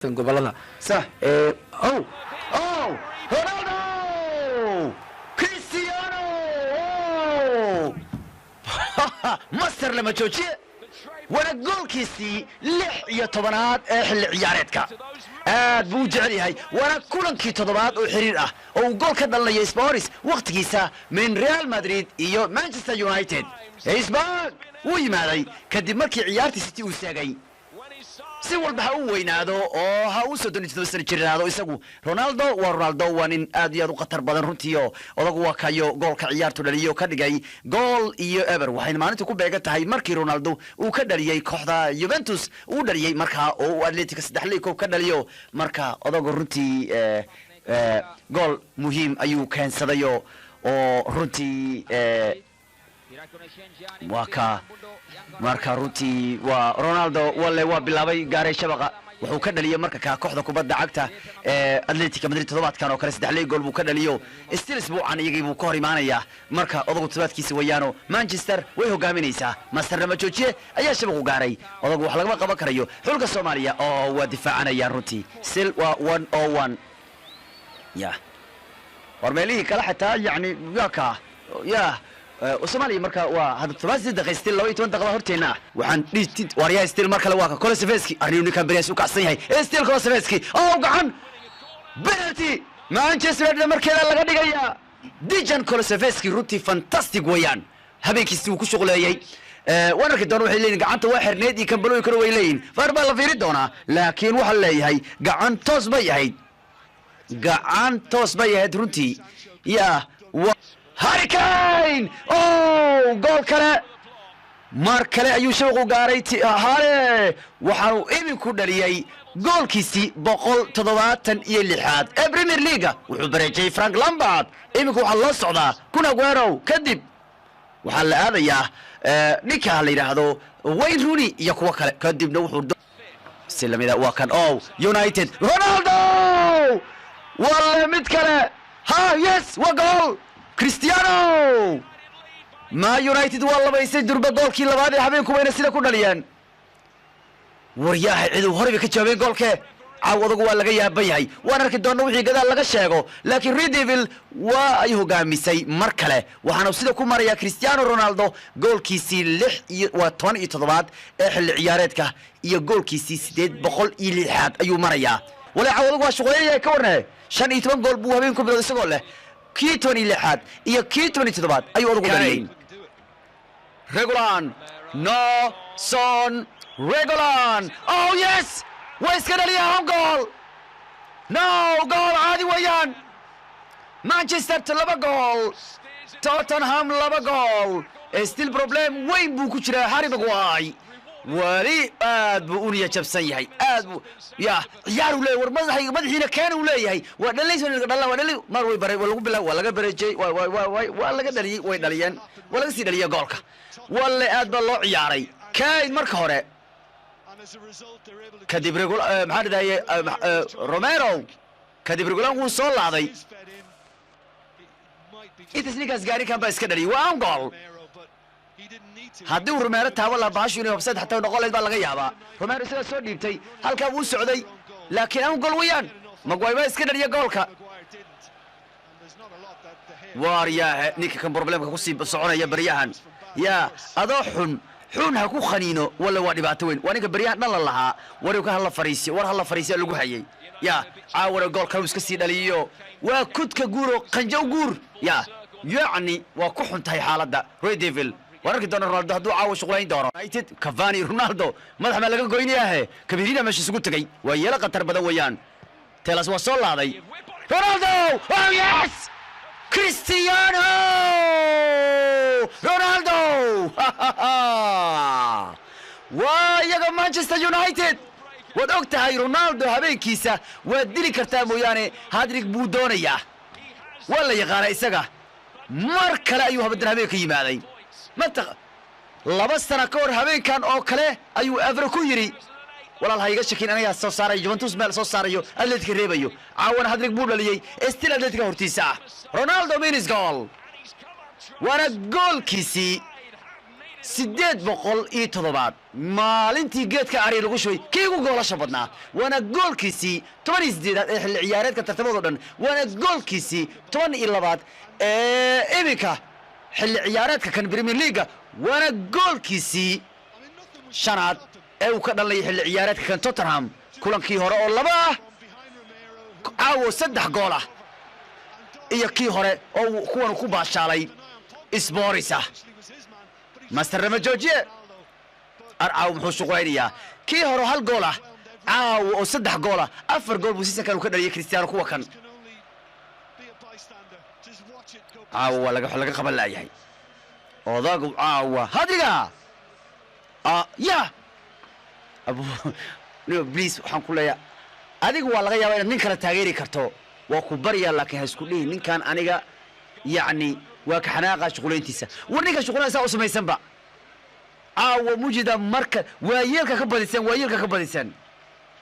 gobolada صح oh رونالدو كريستيانو مصر لما جوجيه وانا جولكيسي لح يا طبنات حل عيارتك aad buu jecel yahay wana kulankii toddobaad oo xiriir ah oo gool ka dhalay Spurs waqtigiisa min Real Madrid iyo Manchester United Spurs wuu yimaaday kadib markii ciyaartii City uu saagay si walba ha uu weynaado oo ha uu soo doonaysto jirnaado isagu Ronaldo waa nin aad iyo aad u khatar badan runtii oo odagu waa kayo goolka ciyaartu dhaliyo ka dhigay gool iyo ever waxayna maalinta ku beegan tahay markii Ronaldo uu ka dhaliyay kooxda Juventus uu dhaliyay marka oo Atletico 3 ka dhaliyo marka odagu runtii gool muhiim ayuu keensaday oo runtii marka runtii waa Ronaldo waa bilaabay gaaray shabaqa wuxuu ka dhaliyay marka ka kooxda kubadda cagta Atletico Madrid toddobaadkan oo kale 3 gool buu ka dhaliyo still isbuucan iyagii buu ka hor imaanaya marka odagu toddobaadkiisa wayaano Manchester way hogaaminaysaa Master lama joojiye ayaa shabaqu gaaray odagu wax laga qaban karayo xulka Soomaaliya oo waa difaacanaya runtii still waa 101 warmeelihii kala xataa yani Soomaaliya marka waa hada 7 daqiiqo 12 daqiiqo horteena waxaan dhistid wariyaa still marka la waa Kolosevski arniinu kan bariis u kacsan yahay still Kolosevski oo gacan penalty Manchester United markii laga dhigaya Dejan Kolosevski runtii fantastic wayaan habeenkiisii uu ku shaqaleeyay wanarka doon waxay leeyihiin gacanta waa xirneed iyo kan balooy karo way leeyihiin farba la fiiri doona laakiin waxa leeyahay gacan toos bay ahayd runtii Harry Kane gool kale mar kale ayuu shabaqu gaaray hale waxaanu iminku dhaliyay goolkiisii 176 ee Premier League wuxuu bareejay Frank Lampard iminku waxa loo socdaa Kun Aguero kadib waxa la aadayaa ninka la yiraahdo Wayne Rooney iyo kuwa kale kadibna wuxuu silamida waa kan United Ronaldo wala mid kale yes wa goal Cristiano ma United waa labaysay durba goolkii labaad ee habeenku wayna sida ku dhaliyeen waryaha ciidu horeba ka jawaabay goolke caawadagu waa laga yaaban yahay waan arki doonaa wixii gadaal laga sheego laakiin Red Devil waa ay hogaamisay mar kale waxaanu sida ku maraya Cristiano Ronaldo goolkiisii 17 ee xilli ciyaareedka iyo goolkiisii 806 ayuu maraya wala caawadagu waa shaqeeyay ka warnay 15 gool buu habeenku bilowday isagoo leh kii 26 iyo kii 27 ayuu ugu dhaliyay Regulan Regulan yes way iska dhaliyay gool gool aadi wayaan Manchester 2 gool Tottenham 2 gool still problem weyn buu ku jiraa Harry Maguire wali aad buu u niya jabsan yahay aad buu ciyaar u leeyahay war madaxiina keen u leeyahay waa dhalaysan dhalan waa dhalay mar way baray lagu bilaw waa laga bareejay waa laga dhaliyay way dhaliyeen waa laga sii dhaliyay goolka walla aad ba loo ciyaaray kayn marka hore kadib maxaa dhadayay Romero kadib Regulan wuu soo laaday intaas gaari kan ba iska dhaliyay waa gool haddii Romero taabo la baasho inuu offside xataa noqoleed baa laga yaabaa Romero isaga soo dhiibtay halka uu socday laakiin gool wayaan Maguire iska dhaliya goolka waryaha ninka kan problemka ku sii soconaya bariyahan adoo xun ha ku khaniino wala waa dhibaato weyn waa ninka bariyahan dhan la lahaa warka hal fariisiyo lagu hayay caawara goolka iska sii dhaliyo waa kudka guuro qanjow guur yani waa ku xuntahay xaaladda Red Devil wararka doona Ronaldo haduu caawo shaqayn doono United Cavani Ronaldo madax ma laga goynayaa kabirina meesha isugu tagay waa yeela qatar badan wayaan telas waa soo laaday Ronaldo yes Cristiano Ronaldo waa yaga Manchester United wad ogtahay Ronaldo habeenkiisa waa dili kartaa mooyaane hadrig buu doonayaa wala yaqaan isaga mar kale ayuu habadan habeenka yimaaday laba sano ka hor habeenkan oo kale ayuu Evra ku yiri walaal hayga shakin anaga soo saaray Juventus meel soo saarayo Atletico reebayo caawan hadrig buu dhaliyay still Atletico hortiisa Ronaldo means goal wana goolkiisii sideed boqol iyo toddobaad maalintii geedka ari lagu shubay kii ugu goolasha badnaa waana goolkiisii 18aad ee xilli ciyaareedka tartamada dhan waana goolkiisii 12aad ee iminka xilli ciyaareedka kan Premier League waana goolkiisii shanaad ee uu ka dhalay xilli ciyaareedka kan Tottenham kulankii hore oo laba caawo 3 gool ah iyo kii hore oo kuwan ku baashaalay Sporisa master lama joojiye arcaaw muxuu shaqaynayaa kii hore hal gool ah caawo oo 3 gool ah 4 gool buu si sakan ka dhaliyay Cristiano kuwa kan caawo laga qaban laayahay odagu caawa hadiga ya abu no please waxaan ku leeyahay adigu waa laga yaabaa inaad nin kala taageeri karto waa ku bariya laakiin ha isku dhihin ninkan aniga yani waa ka xanaaqa shaqooyintiisa warninka shaqooyintiisa oo samaysanba caawa mujida marka waayeelka ka badisan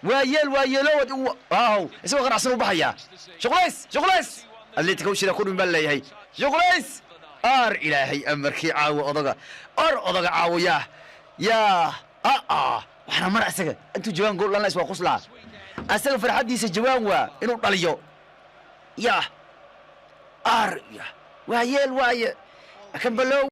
waayeelowad waaw isagoo qaracsan u baxaya shaqooys atleetico u shida ku dhun baa leeyahay shaqooys ilaahay amarkii caawa odaga caawa yaa waxna mar asaga intuu jawaan gool lana iswa quslaa asaga farxadiisa jawaan waa inuu dhaliyo yaa waayeel waaye kan balow